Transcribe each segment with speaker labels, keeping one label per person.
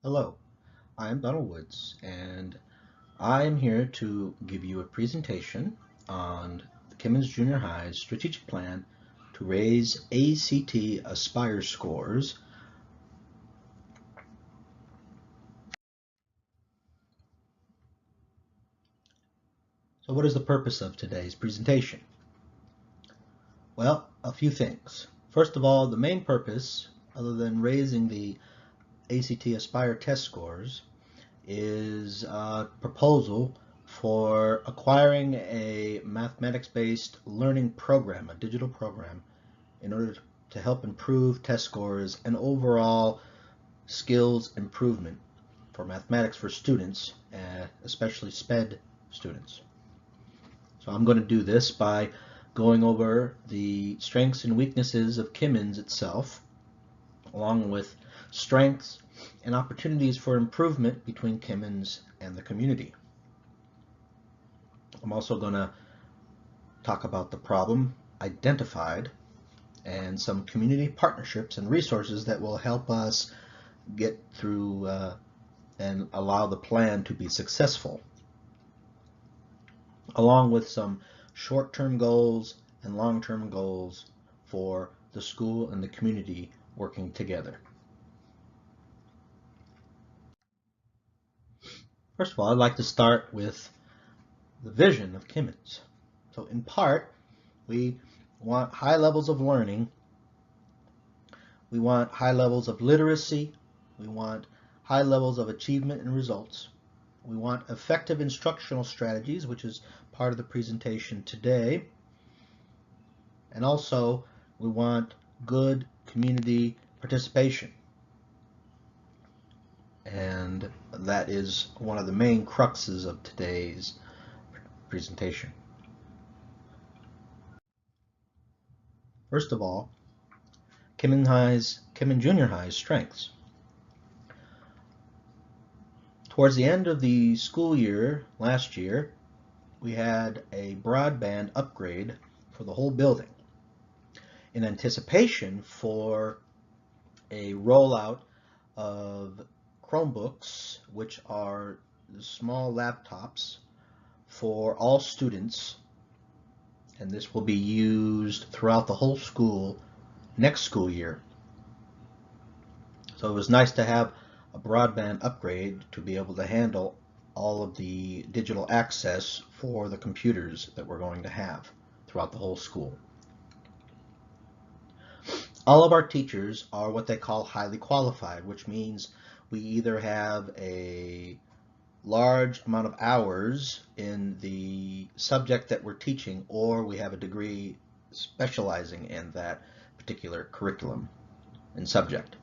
Speaker 1: Hello, I'm Donald Woods, and I'm here to give you a presentation on the Kimmons Junior High's strategic plan to raise ACT Aspire scores. So what is the purpose of today's presentation? Well, a few things. First of all, the main purpose, other than raising the ACT Aspire test scores, is a proposal for acquiring a mathematics-based learning program, a digital program, in order to help improve test scores and overall skills improvement for mathematics for students, especially SPED students. So I'm going to do this by going over the strengths and weaknesses of Kimmons itself, along with strengths and opportunities for improvement between Kimmons and the community. I'm also going to talk about the problem identified and some community partnerships and resources that will help us get through and allow the plan to be successful, along with some short-term goals and long-term goals for the school and the community working together. First of all, I'd like to start with the vision of Kimmons. So in part, we want high levels of learning, we want high levels of literacy, we want high levels of achievement and results, we want effective instructional strategies, which is part of the presentation today, and also we want good community participation. And that is one of the main cruxes of today's presentation. First of all, Kimmons Junior High's strengths. Towards the end of the school year last year, we had a broadband upgrade for the whole building in anticipation for a rollout of Chromebooks, which are small laptops for all students, and this will be used throughout the whole school next school year. So it was nice to have a broadband upgrade to be able to handle all of the digital access for the computers that we're going to have throughout the whole school. All of our teachers are what they call highly qualified, which means we either have a large amount of hours in the subject that we're teaching, or we have a degree specializing in that particular curriculum and subject.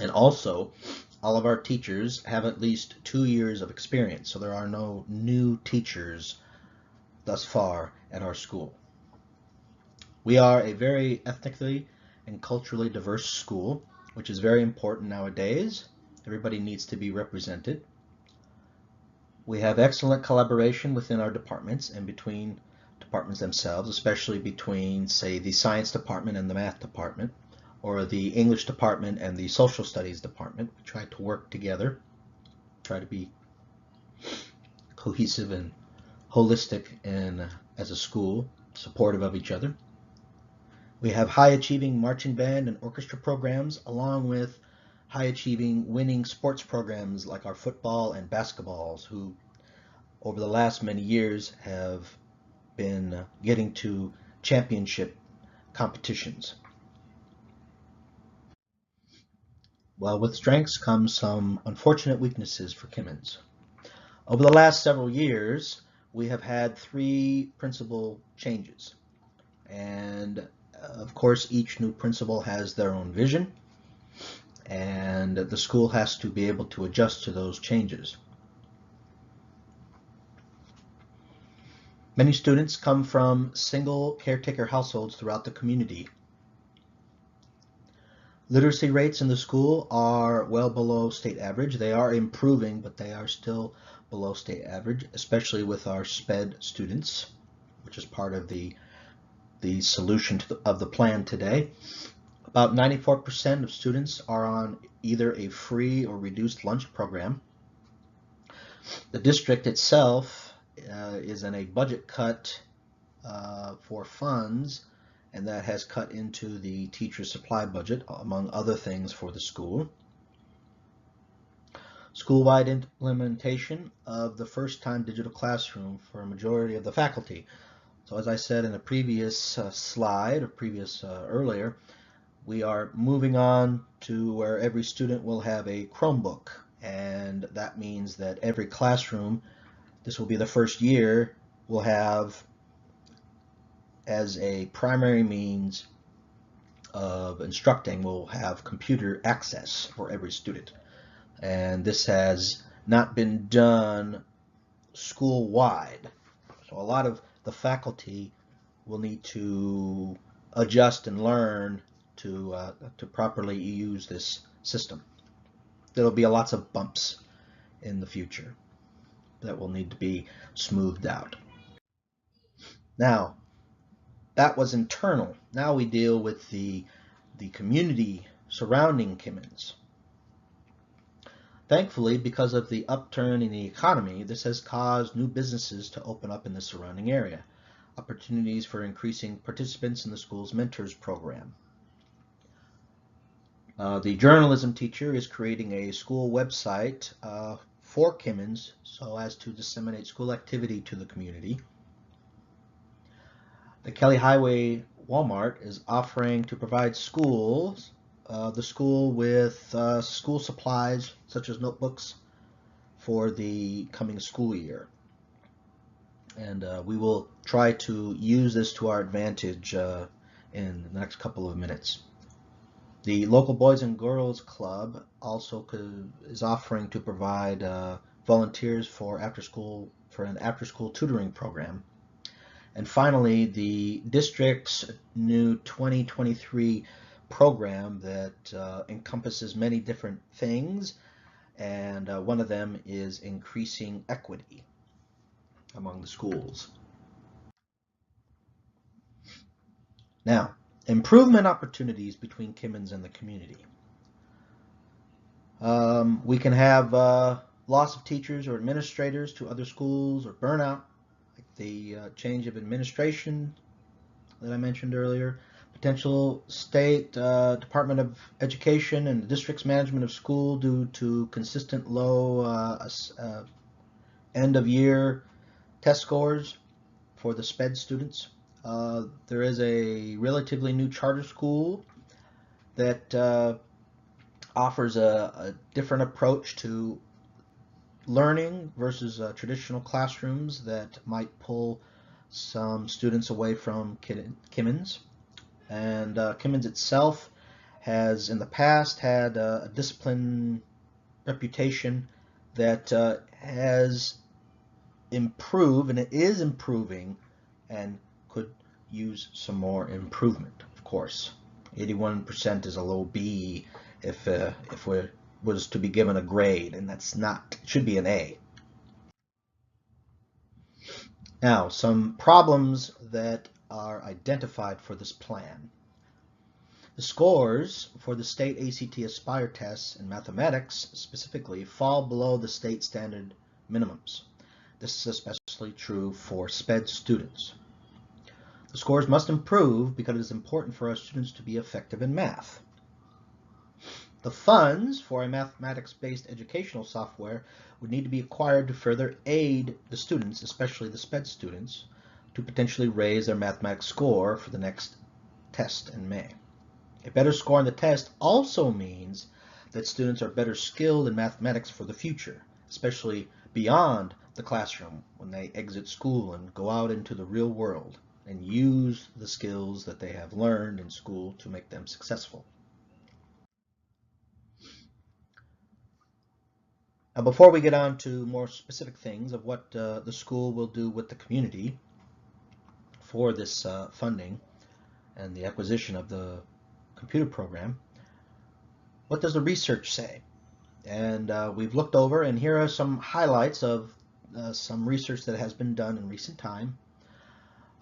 Speaker 1: And also, all of our teachers have at least 2 years of experience, so there are no new teachers thus far at our school. We are a very ethnically and culturally diverse school, which is very important nowadays. Everybody needs to be represented. We have excellent collaboration within our departments and between departments themselves, especially between, say, the science department and the math department, or the English department and the social studies department. We try to work together, try to be cohesive and holistic and as a school, supportive of each other. We have high-achieving marching band and orchestra programs, along with high-achieving winning sports programs like our football and basketballs, who over the last many years have been getting to championship competitions. Well, with strengths come some unfortunate weaknesses for Kimmons. Over the last several years, we have had 3 principal changes. And of course, each new principal has their own vision, and the school has to be able to adjust to those changes. Many students come from single caretaker households throughout the community. Literacy rates in the school are well below state average. They are improving, but they are still below state average, especially with our SPED students, which is part of the solution of the plan today. About 94% of students are on either a free or reduced lunch program. The district itself is in a budget cut for funds, and that has cut into the teacher supply budget, among other things, for the school. School-wide implementation of the first-time digital classroom for a majority of the faculty. So as I said in a previous slide, or earlier, we are moving on to where every student will have a Chromebook, and that means that every classroom, this will be the first year, will have as a primary means of instructing, will have computer access for every student. And this has not been done school-wide. So a lot of the faculty will need to adjust and learn to properly use this system. There'll be lots of bumps in the future that will need to be smoothed out. Now, that was internal. Now we deal with the community surrounding Kimmons. Thankfully, because of the upturn in the economy, this has caused new businesses to open up in the surrounding area. Opportunities for increasing participants in the school's mentors program. The journalism teacher is creating a school website for Kimmons so as to disseminate school activity to the community. The Kelly Highway Walmart is offering to provide schools, the school with school supplies such as notebooks for the coming school year. And we will try to use this to our advantage in the next couple of minutes. The local Boys and Girls Club also is offering to provide volunteers for an after-school tutoring program. And finally, the district's new 2023 program that encompasses many different things, and one of them is increasing equity among the schools. Now, improvement opportunities between Kimmons and the community. We can have loss of teachers or administrators to other schools, or burnout, like the change of administration that I mentioned earlier. Potential state Department of Education and the district's management of school due to consistent low end-of-year test scores for the SPED students. There is a relatively new charter school that offers a different approach to learning versus traditional classrooms that might pull some students away from Kimmons. And Kimmons itself has in the past had a discipline reputation that has improved, and it is improving, and could use some more improvement, of course. 81% is a low B if we was to be given a grade, and that's not, it should be an A. Now, some problems that are identified for this plan. The scores for the state ACT Aspire tests in mathematics specifically fall below the state standard minimums. This is especially true for SPED students. The scores must improve because it is important for our students to be effective in math. The funds for a mathematics-based educational software would need to be acquired to further aid the students, especially the SPED students, to potentially raise their mathematics score for the next test in May. A better score on the test also means that students are better skilled in mathematics for the future, especially beyond the classroom when they exit school and go out into the real world and use the skills that they have learned in school to make them successful. Now, before we get on to more specific things of what the school will do with the community for this funding and the acquisition of the computer program, what does the research say? And we've looked over, and here are some highlights of some research that has been done in recent time.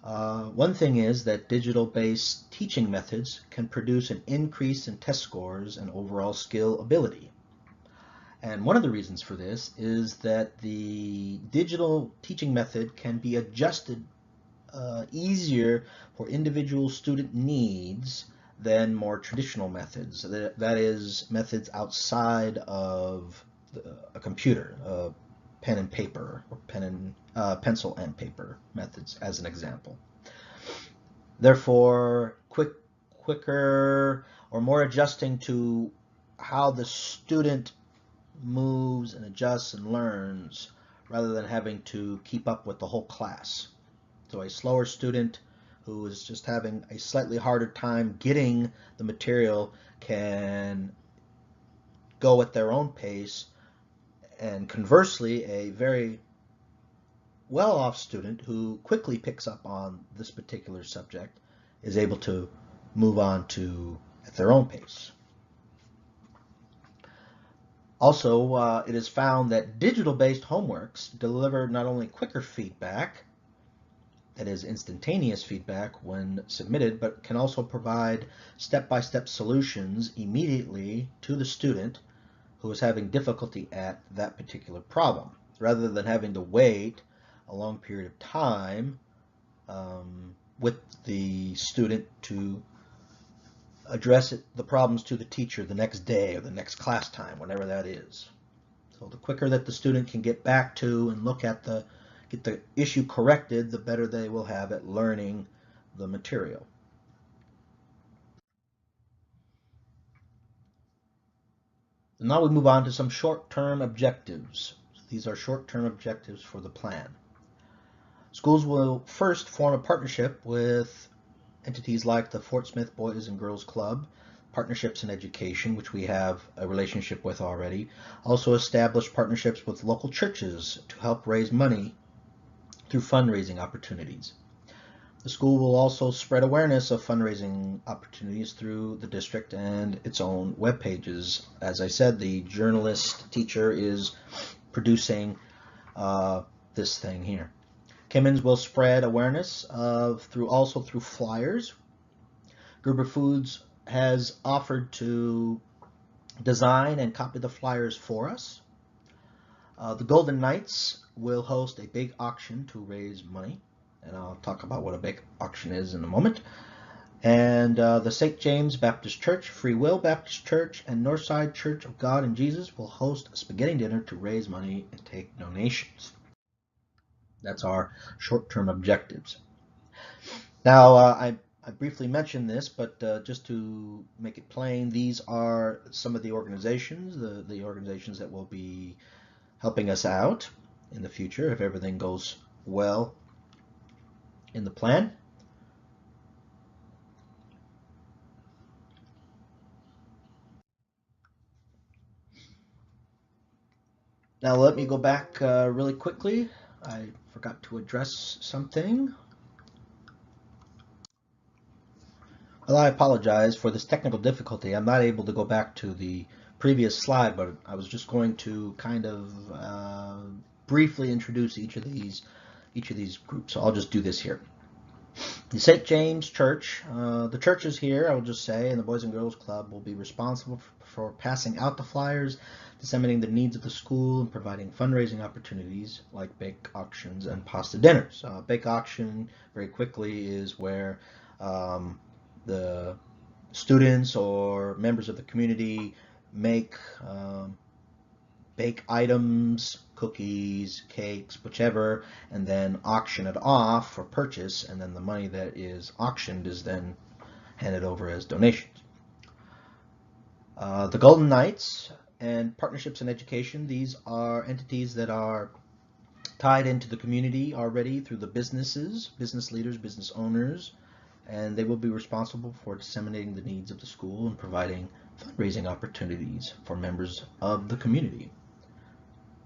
Speaker 1: One thing is that digital-based teaching methods can produce an increase in test scores and overall skill ability. And one of the reasons for this is that the digital teaching method can be adjusted easier for individual student needs than more traditional methods. That is, methods outside of a computer, pen and paper, or pencil and paper methods, as an example. Therefore, quicker or more adjusting to how the student moves and adjusts and learns, rather than having to keep up with the whole class. So a slower student who is just having a slightly harder time getting the material can go at their own pace, and conversely, a very well-off student who quickly picks up on this particular subject is able to move on to at their own pace. Also, it is found that digital-based homeworks deliver not only quicker feedback, that is instantaneous feedback when submitted, but can also provide step-by-step solutions immediately to the student who is having difficulty at that particular problem, rather than having to wait a long period of time with the student to address the problems to the teacher the next day or the next class time, whenever that is. So the quicker that the student can get back to and look at get the issue corrected, the better they will have at learning the material. And now we move on to some short-term objectives. These are short-term objectives for the plan. Schools will first form a partnership with entities like the Fort Smith Boys and Girls Club, Partnerships in Education, which we have a relationship with already. Also establish partnerships with local churches to help raise money through fundraising opportunities. The school will also spread awareness of fundraising opportunities through the district and its own web pages. As I said, the journalist teacher is producing this thing here. Kimmons will spread awareness also through flyers. Gerber Foods has offered to design and copy the flyers for us. The Golden Knights will host a big auction to raise money, and I'll talk about what a big auction is in a moment. And the St. James Baptist Church, Free Will Baptist Church, and Northside Church of God and Jesus will host a spaghetti dinner to raise money and take donations. That's our short-term objectives. Now, I briefly mentioned this, but just to make it plain, these are some of the organizations, the organizations that will be helping us out in the future if everything goes well in the plan. Now let me go back really quickly. I forgot to address something. Well, I apologize for this technical difficulty. I'm not able to go back to the previous slide, but I was just going to kind of briefly introduce each of these groups. So I'll just do this here. The St. James Church, the churches here, I will just say, and the Boys and Girls Club will be responsible for passing out the flyers, disseminating the needs of the school, and providing fundraising opportunities like bake auctions and pasta dinners. Bake auction, very quickly, is where the students or members of the community make bake items, cookies, cakes, whichever, and then auction it off for purchase, and then the money that is auctioned is then handed over as donations. The Golden Knights and Partnerships in Education, these are entities that are tied into the community already through the businesses, business leaders, business owners, and they will be responsible for disseminating the needs of the school and providing fundraising opportunities for members of the community.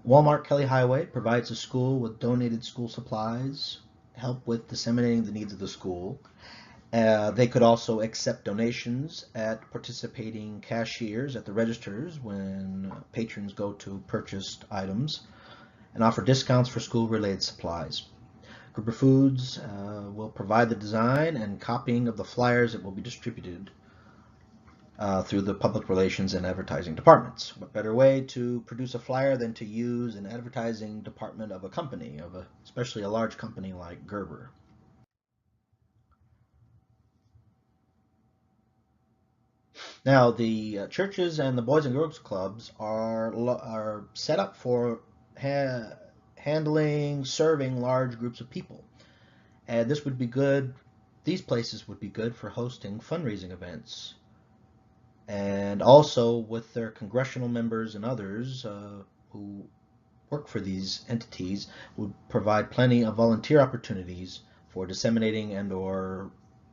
Speaker 1: Walmart Kelly Highway provides the school with donated school supplies, help with disseminating the needs of the school. They could also accept donations at participating cashiers at the registers when patrons go to purchased items, and offer discounts for school-related supplies. Gerber Foods will provide the design and copying of the flyers that will be distributed through the public relations and advertising departments. What better way to produce a flyer than to use an advertising department of a company, especially a large company like Gerber. Now, the churches and the Boys and Girls Clubs are set up for handling, serving large groups of people. And this would be good, these places would be good for hosting fundraising events. And also with their congressional members and others who work for these entities would provide plenty of volunteer opportunities for disseminating and or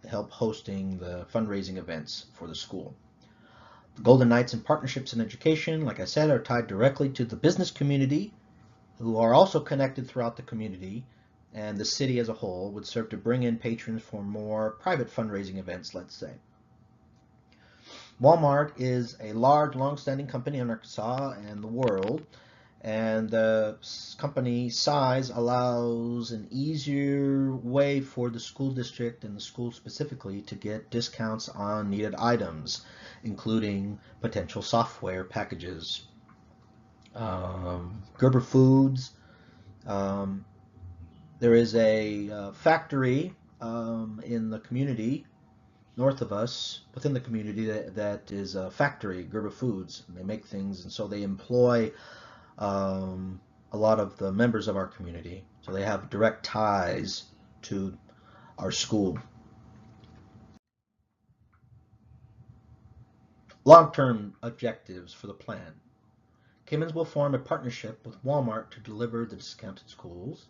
Speaker 1: help hosting the fundraising events for the school. The Golden Knights and Partnerships in Education, like I said, are tied directly to the business community, who are also connected throughout the community, and the city as a whole would serve to bring in patrons for more private fundraising events, let's say. Walmart is a large, long-standing company in Arkansas and the world, and the company size allows an easier way for the school district and the school specifically to get discounts on needed items, including potential software packages. Gerber Foods, there is a factory in the community north of us, within the community, that is a factory, Gerber Foods. And they make things, and so they employ a lot of the members of our community. So they have direct ties to our school. Long-term objectives for the plan. Kimmons will form a partnership with Walmart to deliver the discounted schools.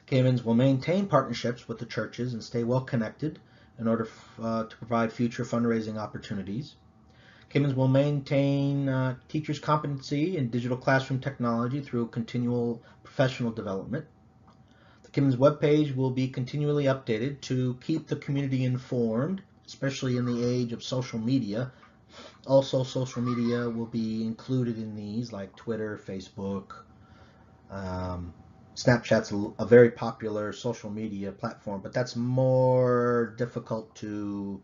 Speaker 1: Kimmons will maintain partnerships with the churches and stay well connected in order to provide future fundraising opportunities. Kimmons will maintain teachers' competency in digital classroom technology through continual professional development. The Kimmons webpage will be continually updated to keep the community informed, especially in the age of social media. Also, social media will be included in these, like Twitter, Facebook. Snapchat's a very popular social media platform, but that's more difficult to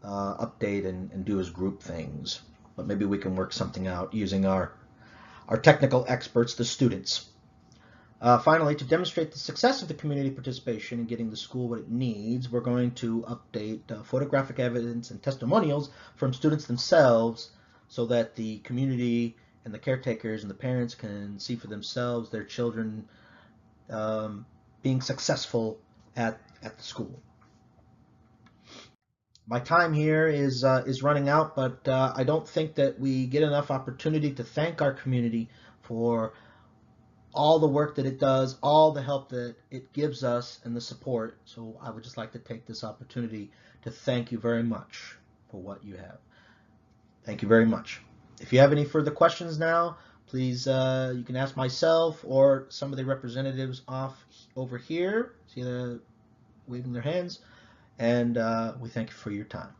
Speaker 1: update and do as group things. But maybe we can work something out using our technical experts, the students. Finally, to demonstrate the success of the community participation in getting the school what it needs, we're going to update photographic evidence and testimonials from students themselves so that the community and the caretakers and the parents can see for themselves their children being successful at the school. My time here is running out, but I don't think that we get enough opportunity to thank our community for all the work that it does, all the help that it gives us, and the support. So I would just like to take this opportunity to thank you very much for what you have. Thank you very much. If you have any further questions now, please, you can ask myself or some of the representatives over here. See them waving their hands. And we thank you for your time.